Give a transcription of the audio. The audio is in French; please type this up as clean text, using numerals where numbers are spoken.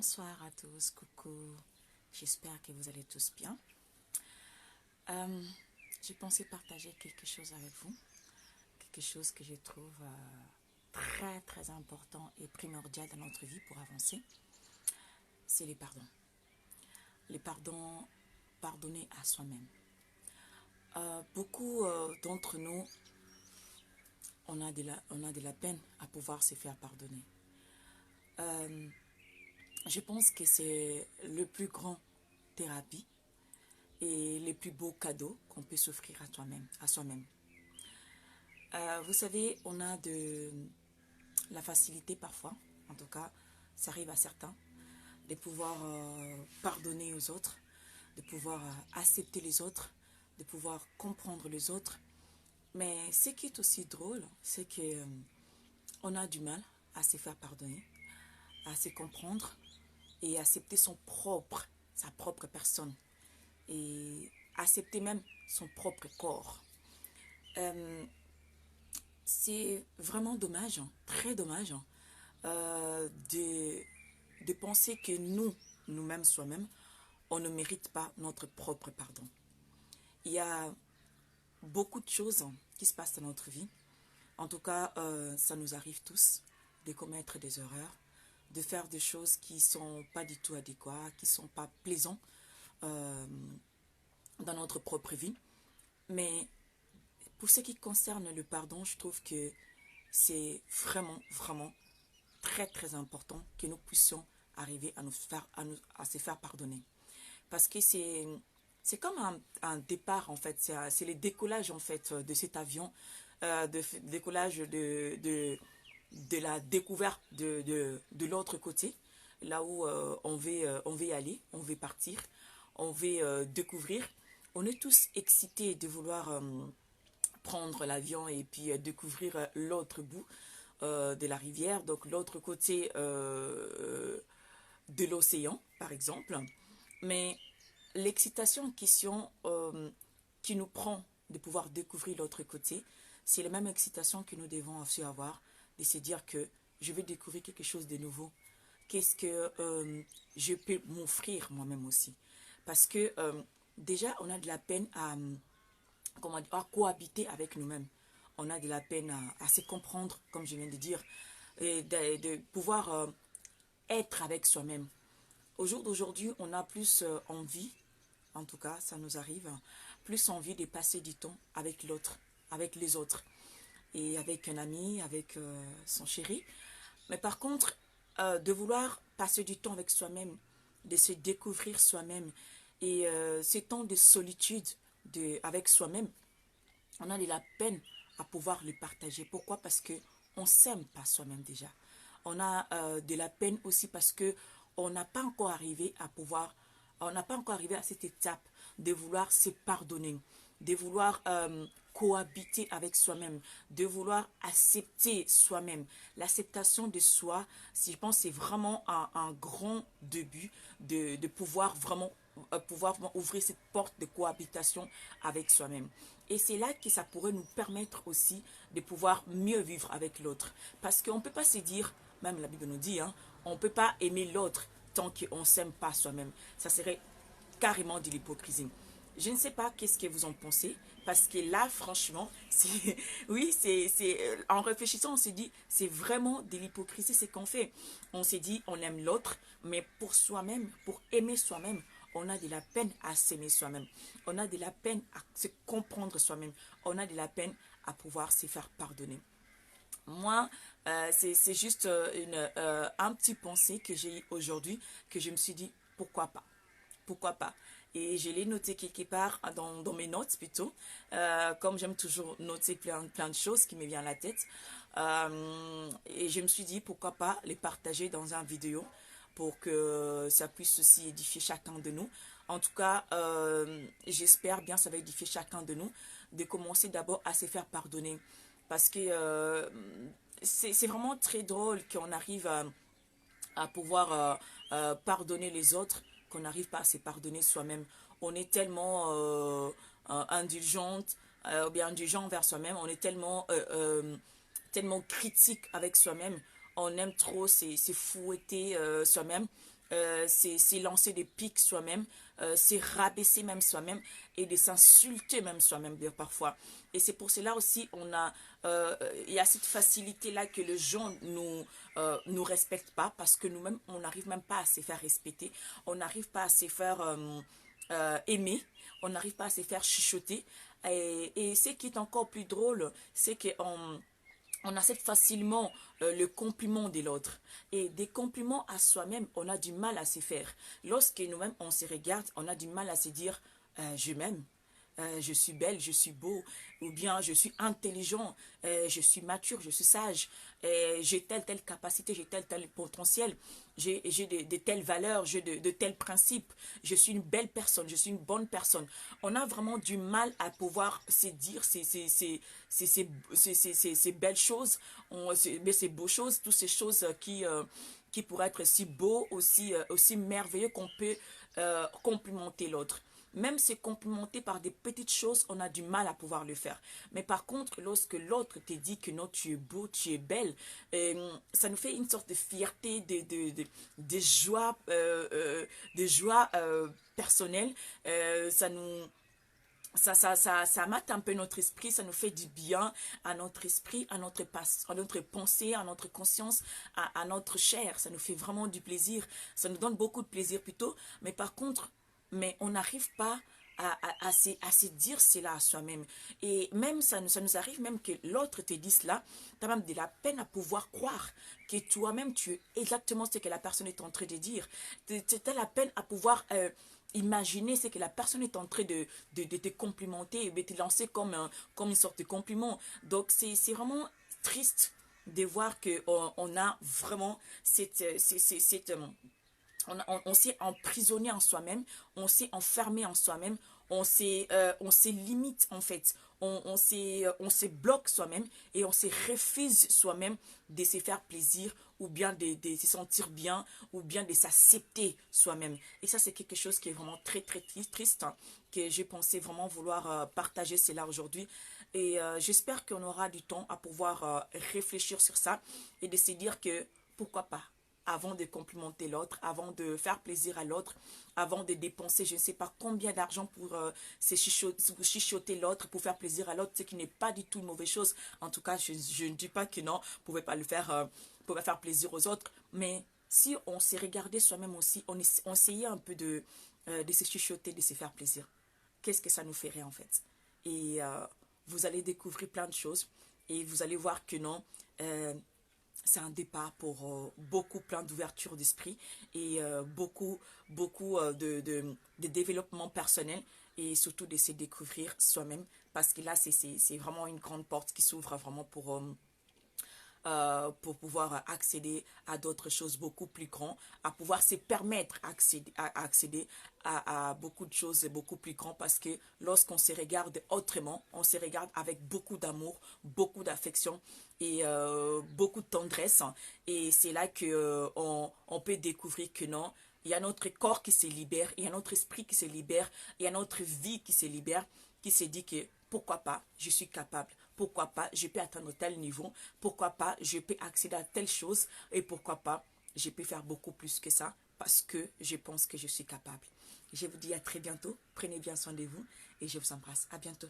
Bonsoir à tous, coucou, j'espère que vous allez tous bien. J'ai pensé partager quelque chose avec vous, quelque chose que je trouve très important et primordial dans notre vie pour avancer, c'est les pardons. Les pardons, pardonner à soi-même. Beaucoup d'entre nous, on a de la peine à pouvoir se faire pardonner. Je pense que c'est le plus grand thérapie et les plus beaux cadeaux qu'on peut s'offrir à soi-même. Vous savez, on a de la facilité parfois, en tout cas, ça arrive à certains, de pouvoir pardonner aux autres, de pouvoir accepter les autres, de pouvoir comprendre les autres. Mais ce qui est aussi drôle, c'est que on a du mal à se faire pardonner, à se comprendre et accepter sa propre personne et accepter même son propre corps. C'est vraiment dommage, très dommage, de penser que nous-mêmes, soi-même, on ne mérite pas notre propre pardon. Il y a beaucoup de choses qui se passent dans notre vie. En tout cas, ça nous arrive tous de commettre des erreurs, de faire des choses qui ne sont pas du tout adéquates, qui ne sont pas plaisantes dans notre propre vie. Mais pour ce qui concerne le pardon, je trouve que c'est vraiment très important que nous puissions arriver à se faire pardonner. Parce que c'est comme un départ en fait, c'est le décollage en fait de cet avion, décollage de la découverte de l'autre côté, là où on veut aller, on veut partir, on veut découvrir. On est tous excités de vouloir prendre l'avion et puis découvrir l'autre bout de la rivière, donc l'autre côté de l'océan, par exemple. Mais l'excitation en question qui nous prend de pouvoir découvrir l'autre côté, c'est la même excitation que nous devons aussi avoir, de se dire que je vais découvrir quelque chose de nouveau. Qu'est-ce que je peux m'offrir moi-même aussi? Parce que déjà, on a de la peine à cohabiter avec nous-mêmes. On a de la peine à se comprendre, comme je viens de dire, et de pouvoir être avec soi-même. Au jour d'aujourd'hui, on a plus envie, en tout cas, ça nous arrive, plus envie de passer du temps avec l'autre, avec les autres, et avec un ami, avec son chéri. Mais par contre, de vouloir passer du temps avec soi-même, de se découvrir soi-même, et ces temps de solitude avec soi-même, on a de la peine à pouvoir les partager. Pourquoi? Parce qu'on ne s'aime pas soi-même déjà. On a de la peine aussi parce qu'on n'a pas encore arrivé on n'a pas encore arrivé à cette étape de vouloir se pardonner, de vouloir cohabiter avec soi-même, de vouloir accepter soi-même. L'acceptation de soi, je pense, c'est vraiment un grand début de pouvoir vraiment ouvrir cette porte de cohabitation avec soi-même. Et c'est là que ça pourrait nous permettre aussi de pouvoir mieux vivre avec l'autre. Parce qu'on ne peut pas se dire, même la Bible nous dit, on ne peut pas aimer l'autre tant qu'on ne s'aime pas soi-même. Ça serait carrément de l'hypocrisie. Je ne sais pas qu'est-ce que vous en pensez, parce que là, franchement, oui, en réfléchissant, on s'est dit, c'est vraiment de l'hypocrisie ce qu'on fait. On s'est dit, on aime l'autre, mais pour soi-même, pour aimer soi-même, on a de la peine à s'aimer soi-même. On a de la peine à se comprendre soi-même. On a de la peine à pouvoir se faire pardonner. Moi, c'est juste un petit pensée que j'ai eu aujourd'hui, que je me suis dit, pourquoi pas? Pourquoi pas? Et je l'ai noté quelque part dans mes notes plutôt. Comme j'aime toujours noter plein de choses qui me viennent à la tête. Et je me suis dit, pourquoi pas les partager dans une vidéo pour que ça puisse aussi édifier chacun de nous. En tout cas, j'espère bien ça va édifier chacun de nous de commencer d'abord à se faire pardonner. Parce que c'est vraiment très drôle qu'on arrive à pouvoir pardonner les autres, qu'on n'arrive pas à se pardonner soi-même. On est tellement indulgente, ou bien indulgent envers soi-même, on est tellement critique avec soi-même, on aime trop se fouetter soi-même, c'est lancer des pics soi-même, c'est rabaisser même soi-même et de s'insulter même soi-même parfois. Et c'est pour cela aussi il y a cette facilité-là que les gens nous respectent pas parce que nous-mêmes, on n'arrive même pas à se faire respecter, on n'arrive pas à se faire aimer, on n'arrive pas à se faire chuchoter. Et ce qui est encore plus drôle, c'est qu'on accepte facilement le compliment de l'autre. Et des compliments à soi-même, on a du mal à se faire. Lorsque nous-mêmes, on se regarde, on a du mal à se dire je m'aime. Je suis belle, je suis beau, ou bien je suis intelligent, je suis mature, je suis sage, j'ai telle capacité, j'ai tel potentiel, j'ai de telles valeurs, j'ai de tels principes, je suis une belle personne, je suis une bonne personne. On a vraiment du mal à pouvoir se dire ces belles choses, ces beaux choses, toutes ces choses qui pourraient être si beaux, aussi merveilleux qu'on peut complimenter l'autre. Même se complimenter par des petites choses, on a du mal à pouvoir le faire. Mais par contre, lorsque l'autre te dit que non, tu es beau, tu es belle, ça nous fait une sorte de fierté, de joie, de joie personnelle. Ça nous, ça mate un peu notre esprit, ça nous fait du bien à notre esprit, à notre pensée, à notre conscience, à notre chair. Ça nous fait vraiment du plaisir. Ça nous donne beaucoup de plaisir plutôt. Mais par contre, on n'arrive pas à se dire cela à soi-même. Et même ça nous arrive même que l'autre te dise cela, tu as même de la peine à pouvoir croire que toi-même tu es exactement ce que la personne est en train de dire. Tu as la peine à pouvoir imaginer ce que la personne est en train de te complimenter et de te lancer comme une sorte de compliment. Donc c'est vraiment triste de voir qu'on a vraiment cette on s'est emprisonné en soi-même, on s'est enfermé en soi-même, on s'est limite en fait, on se bloque soi-même et on se refuse soi-même de se faire plaisir ou bien de se sentir bien ou bien de s'accepter soi-même. Et ça c'est quelque chose qui est vraiment très très triste hein, que j'ai pensé vraiment vouloir partager cela aujourd'hui. Et j'espère qu'on aura du temps à pouvoir réfléchir sur ça et de se dire que pourquoi pas avant de complimenter l'autre, avant de faire plaisir à l'autre, avant de dépenser je ne sais pas combien d'argent pour chuchoter l'autre, pour faire plaisir à l'autre, ce qui n'est pas du tout une mauvaise chose. En tout cas, je ne dis pas que non, vous ne pouvez pas le faire, pour faire plaisir aux autres, mais si on s'est regardé soi-même aussi, on essayait un peu de se chuchoter, de se faire plaisir, qu'est-ce que ça nous ferait en fait? Et vous allez découvrir plein de choses et vous allez voir que non, c'est un départ pour plein d'ouverture d'esprit et beaucoup de développement personnel et surtout de se découvrir soi-même parce que là c'est vraiment une grande porte qui s'ouvre vraiment pour pouvoir accéder à d'autres choses beaucoup plus grandes, à pouvoir se permettre accéder à beaucoup de choses beaucoup plus grandes parce que lorsqu'on se regarde autrement, on se regarde avec beaucoup d'amour, beaucoup d'affection et beaucoup de tendresse et c'est là que on peut découvrir que non, il y a notre corps qui se libère, il y a notre esprit qui se libère, il y a notre vie qui se libère, qui se dit que pourquoi pas, je suis capable. Pourquoi pas, je peux atteindre tel niveau. Pourquoi pas, je peux accéder à telle chose. Et pourquoi pas, je peux faire beaucoup plus que ça parce que je pense que je suis capable. Je vous dis à très bientôt. Prenez bien soin de vous et je vous embrasse. À bientôt.